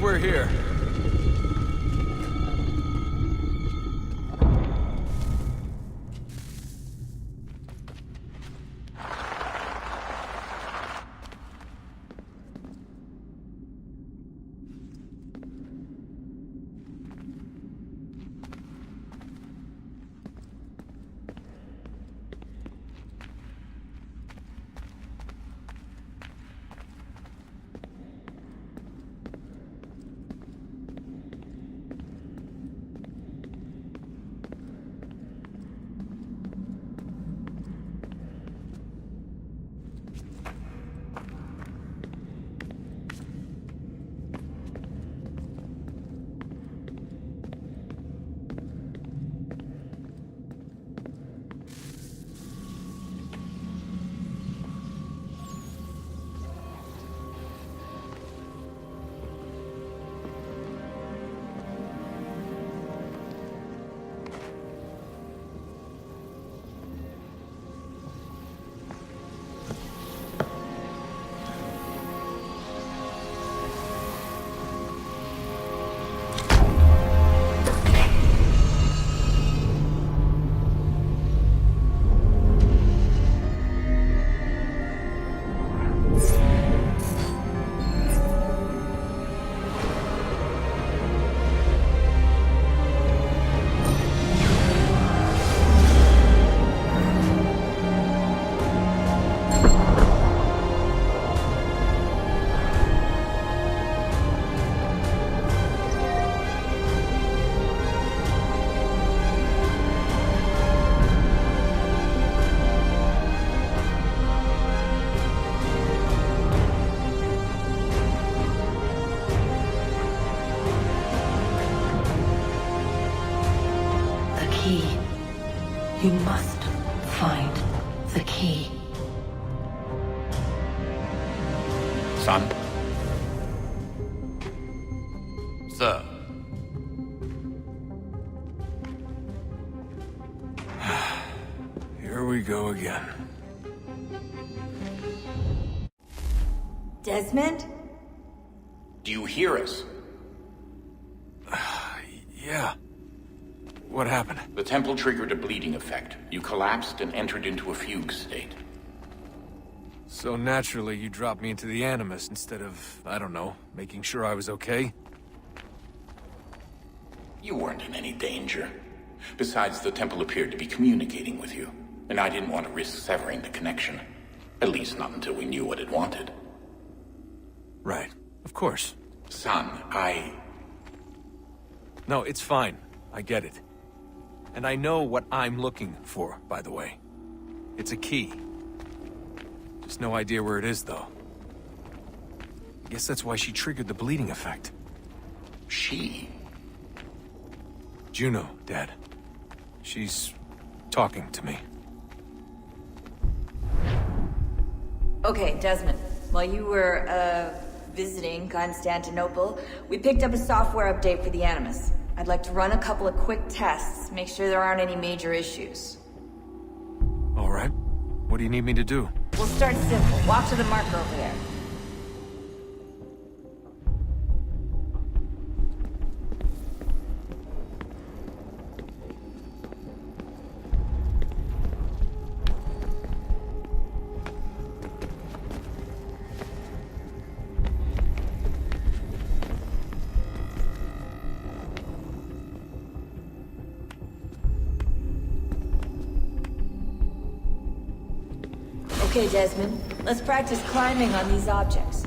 think we're here. You must find the key. Son? Sir. Here we go again. Desmond? Do you hear us? Yeah. What happened? The temple triggered a bleeding effect. You collapsed and entered into a fugue state. So naturally, you dropped me into the Animus instead of, I don't know, making sure I was okay? You weren't in any danger. Besides, the temple appeared to be communicating with you, and I didn't want to risk severing the connection. At least not until we knew what it wanted. Right. Of course. Son, No, it's fine. I get it. And I know what I'm looking for, by the way. It's a key. Just no idea where it is, though. I guess that's why she triggered the bleeding effect. She? Juno, Dad. She's talking to me. Okay, Desmond. While you were, visiting Constantinople, we picked up a software update for the Animus. I'd like to run a couple of quick tests, make sure there aren't any major issues. All right. What do you need me to do? We'll start simple. Walk to the marker over there. Okay, Desmond. Let's practice climbing on these objects.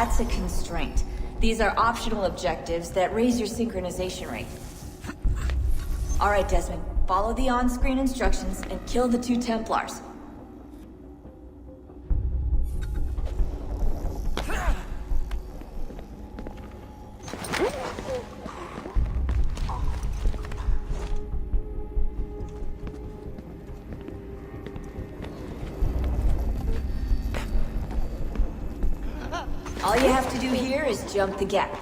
That's a constraint. These are optional objectives that raise your synchronization rate. Alright, Desmond. Follow the on-screen instructions and kill the 2 Templars. All you have to do here is jump the gap.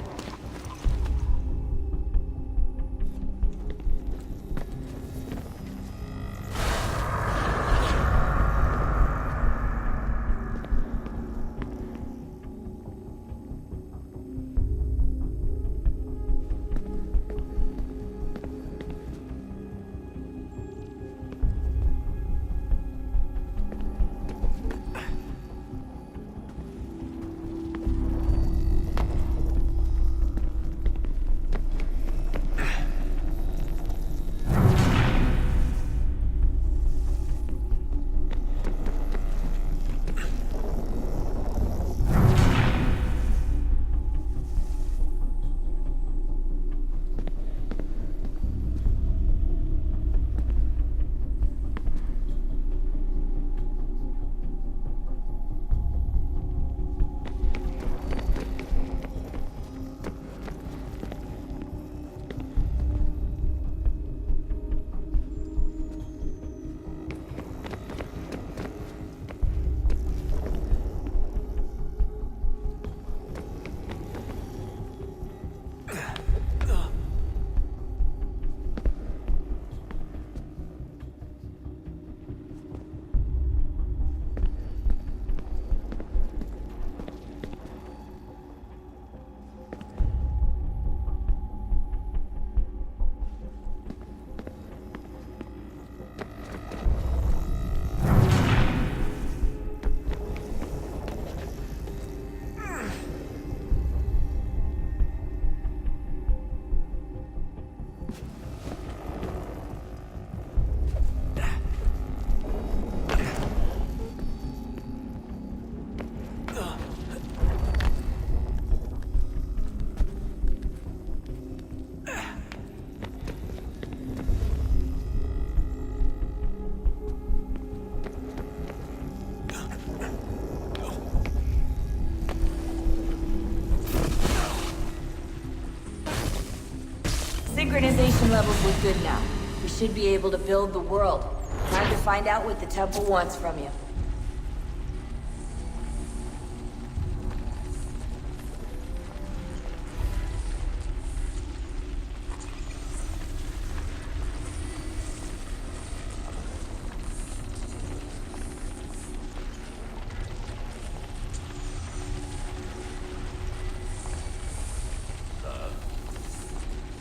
Synchronization levels look good now. We should be able to build the world. Time to find out what the temple wants from you.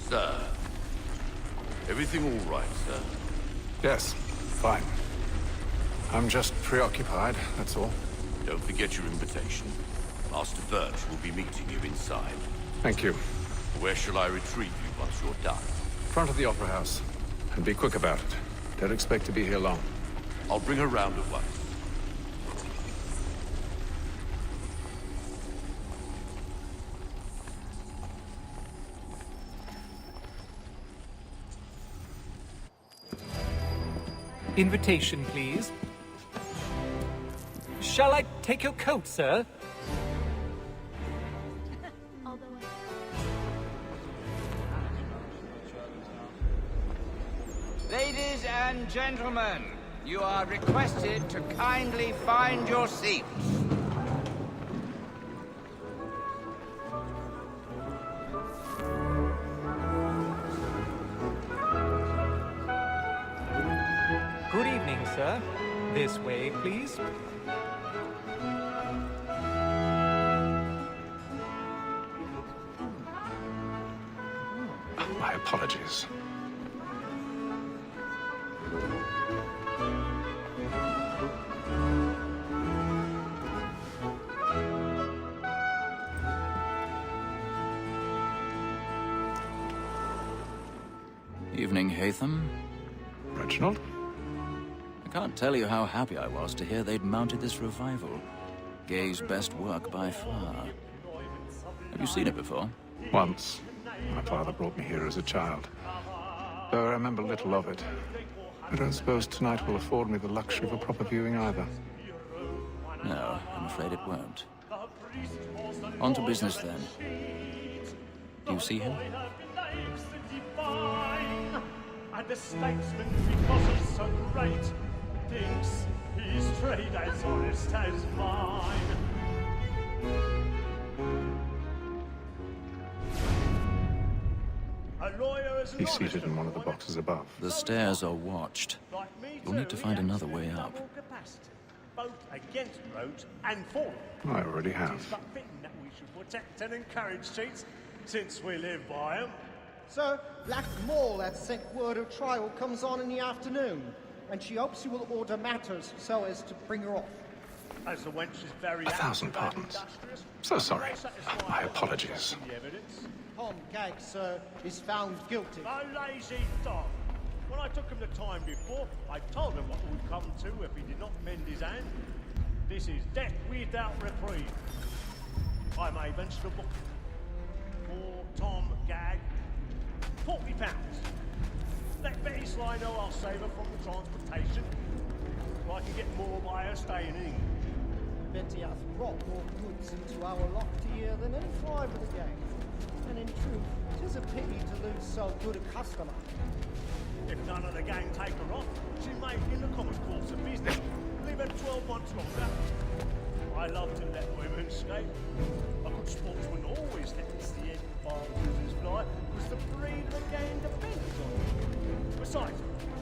Sir. Everything all right, sir? Yes, fine. I'm just preoccupied, that's all. Don't forget your invitation. Master Birch will be meeting you inside. Thank you. Where shall I retrieve you once you're done? Front of the Opera House. And be quick about it. Don't expect to be here long. I'll bring her round at once. Invitation, please. Shall I take your coat, sir? Ladies and gentlemen, you are requested to kindly find your seats. Good evening, sir. This way, please. My apologies. Evening, Hatham. Reginald? I can't tell you how happy I was to hear they'd mounted this revival. Gay's best work by far. Have you seen it before? Once. My father brought me here as a child. Though I remember little of it. I don't suppose tonight will afford me the luxury of a proper viewing either. No, I'm afraid it won't. On to business then. Do you see him? And the statesman, because he's so great, thinks his trade as honest as mine. He's seated in one of the boxes above. The stairs are watched. You'll need to find another way up. Both against roads and for I already have. It's but fitting that we should protect and encourage cheats, since we live by them. Sir, Black Mall had sent word her trial comes on in the afternoon, and she hopes you will order matters so as to bring her off. As the wench is very 1,000 pardons. So sorry. My apologies. Tom Gag, sir, is found guilty. A lazy dog. When I took him the time before, I told him what would come to if he did not mend his hand. This is death without reprieve. I may venture to book for Tom Gag. £40. Let Betty Sly know I'll save her from the transportation, so I can get more by her staying in England. Betty hath brought more goods into our locked here than any five of the gang. And in truth, 'tis a pity to lose so good a customer. If none of the gang take her off, she may, in the common course of business, leave her 12 months longer. I love to let women escape. A good sportsman always lets the end partners fly, because the breed of the gang depends on it. Besides,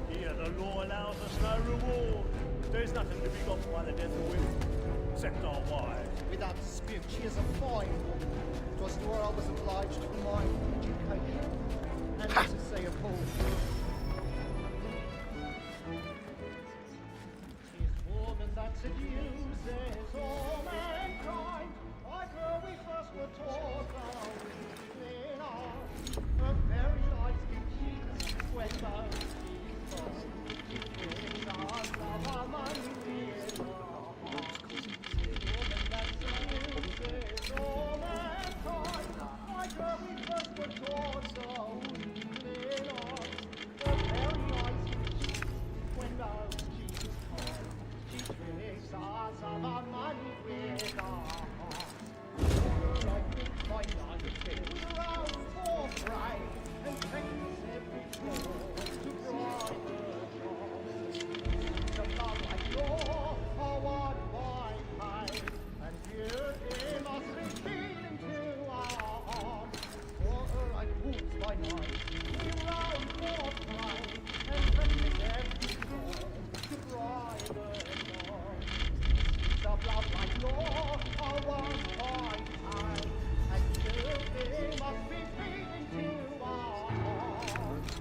here the law allows us no reward. There's nothing to be got by the death of women, except our wives. Without dispute, she is a fine woman. 'Twas to her I was obliged for my education, and to say a fool. Woman that seduces all mankind, like her we first were taught how in art. Her very life can cheat when those she brings us love our money in our heart. Woman that seduces all mankind, like her we first were taught so in art. Her very life can cheat when those she call. She tricks us of our money with our heart. I think my life is around for pride, and takes every floor to private jobs. The love like law are what my pride, and beauty must be feeding to our arms. For her I wolves by night, around for pride, and takes every floor to private jobs. The blood like law are one by time, and beauty must be feeding to our hearts.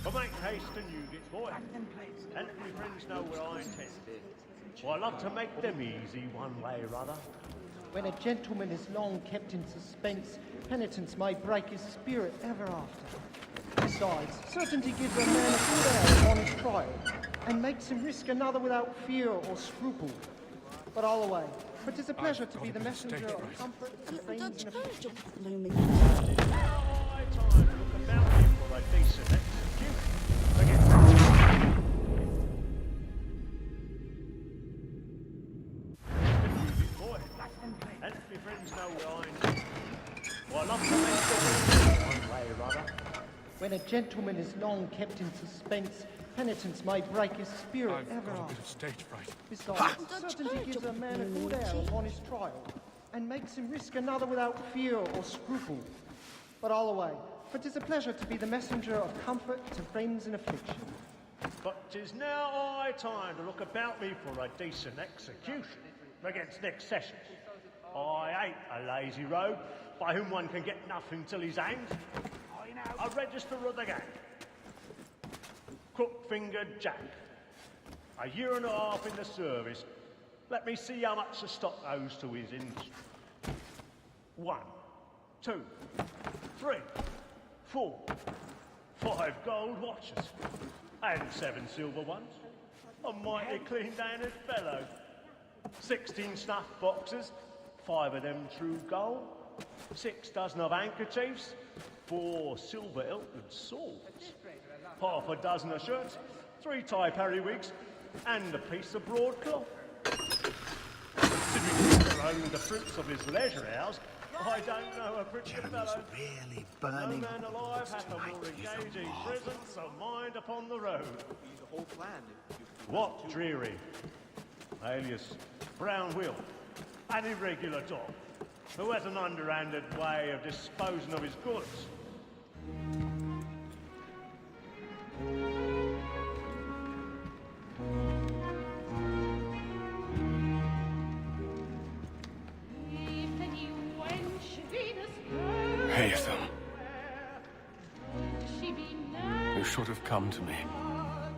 But make haste and you get boy, and let my friends know where I intend. Well, I love to make them easy one way or other. When a gentleman is long kept in suspense, penitence may break his spirit ever after. Besides, certainty gives a man a good air on his trial, and makes him risk another without fear or scruple. But I'll away, for 'tis a pleasure to be the messenger of comfort and things in a future. High time to look about you for a decent execute. Forget boy, and let my friends know where I intend. Well, I love to make them easy one way or other. When a gentleman is long kept in suspense, Penitence may break his spirit ever after. Stage fright. Besides, certainty gives a man a good air upon his trial, and makes him risk another without fear or scruple. But all away, for 'tis a pleasure to be the messenger of comfort to friends in affliction. But 'tis now high time to look about me for a decent execution against next session. I hate a lazy rogue by whom one can get nothing till he's hanged. A register of the gang. Crook-fingered Jack. A year and a half in the service. Let me see how much the stock owes to his industry. 1, 2, 3, 4, 5 gold watches. And 7 silver ones. A mighty clean-handed fellow. 16 snuff boxes. 5 of them true gold. 6 dozen of handkerchiefs. 4 silver hilted swords. Half a dozen of shirts. 3 tie periwigs. And a piece of broadcloth. Considering owned the fruits of his leisure hours, I don't know a prettier fellow. Really No burning man alive hath a more engaging presence of mind upon the road. What dreary, alias Brown Will, an irregular dog, who has an underhanded way of disposing of his goods. Haytham. You should have come to me.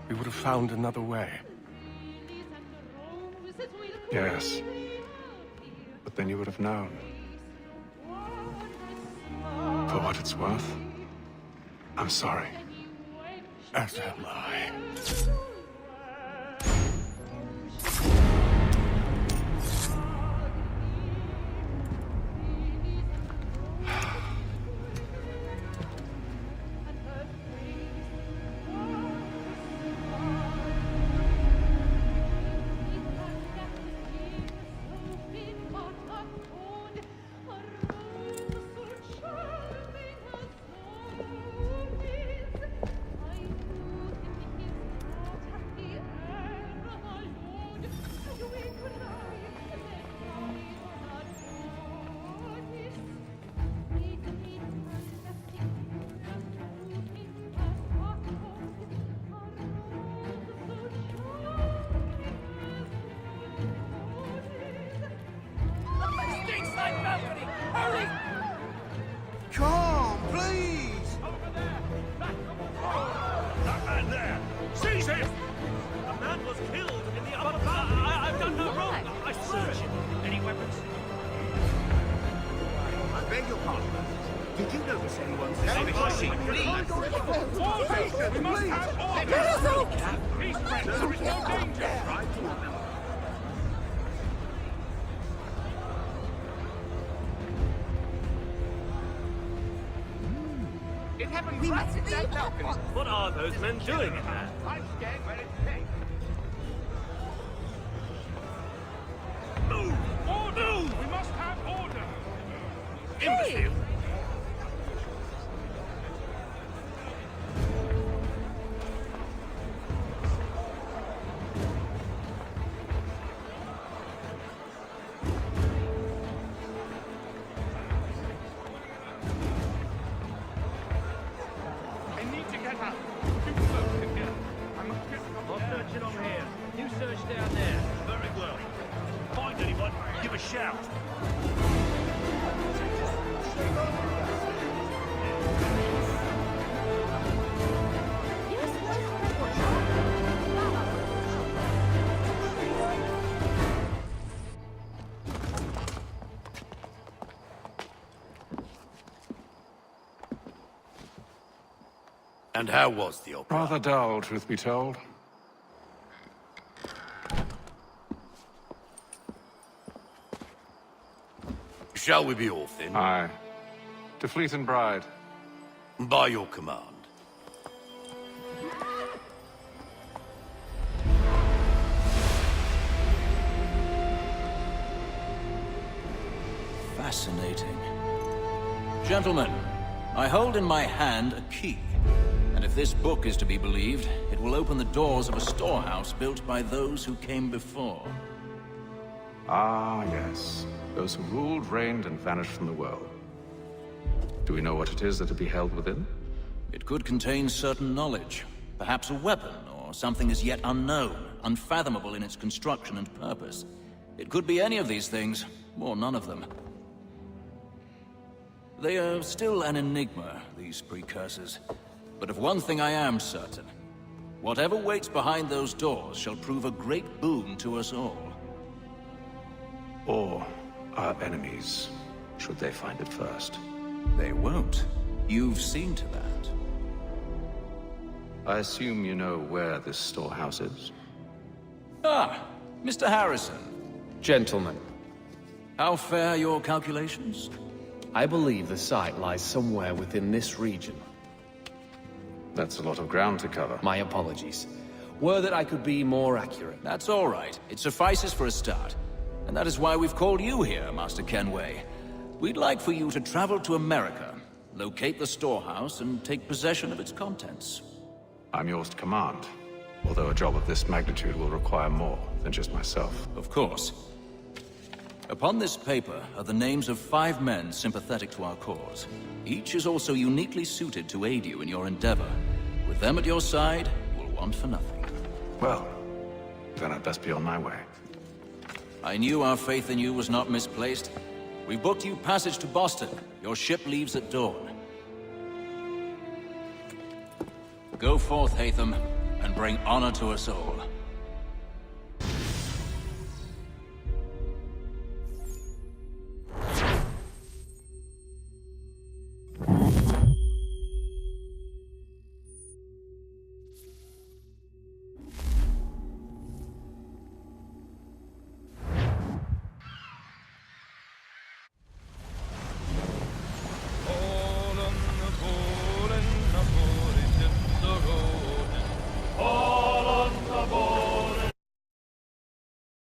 We would have found another way. Yes. But then you would have known. For what it's worth, I'm sorry. As am I. Come, please! Over there! That man there! Seize him! A man was killed in the upper balcony. I've done no wrong. I swear it. Any weapons? I beg your pardon. Did you notice anyone Please! We must have order! Peace, friends. There is no danger. Right? It happened right at that balcony. What are those men doing in there? I'm scared where it's safe. Move! Order! We must have order! Hey! Imbecile! I need to get out. Too close in here. I must get I'll search it on here. You search down there. Very well. Find anyone, give a shout. And how was the opera? Rather dull, truth be told. Shall we be off then? Aye. To Fleet and Bride. By your command. Fascinating. Gentlemen, I hold in my hand a key. And if this book is to be believed, it will will open the doors of a storehouse built by those who came before. Ah, yes. Those who ruled, reigned, and vanished from the world. Do we know what it is that will be held within? It could contain certain knowledge. Perhaps a weapon, or something as yet unknown, unfathomable in its construction and purpose. It could be any of these things, or none of them. They are still an enigma, these precursors. But of one thing I am certain. Whatever waits behind those doors shall prove a great boon to us all. Or our enemies, should they find it first. They won't. You've seen to that. I assume you know where this storehouse is? Ah, Mr. Harrison. Gentlemen, How fare your calculations? I believe the site lies somewhere within this region. That's a lot of ground to cover. My apologies. Were that I could be more accurate. That's all right. It suffices for a start. And that is why we've called you here, Master Kenway. We'd like for you to travel to America, locate the storehouse, and take possession of its contents. I'm yours to command, although a job of this magnitude will require more than just myself. Of course. Upon this paper are the names of 5 men sympathetic to our cause. Each is also uniquely suited to aid you in your endeavor. With them at your side, you'll want for nothing. Well, then I'd best be on my way. I knew our faith in you was not misplaced. We booked you passage to Boston. Your ship leaves at dawn. Go forth, Hatham, and bring honor to us all.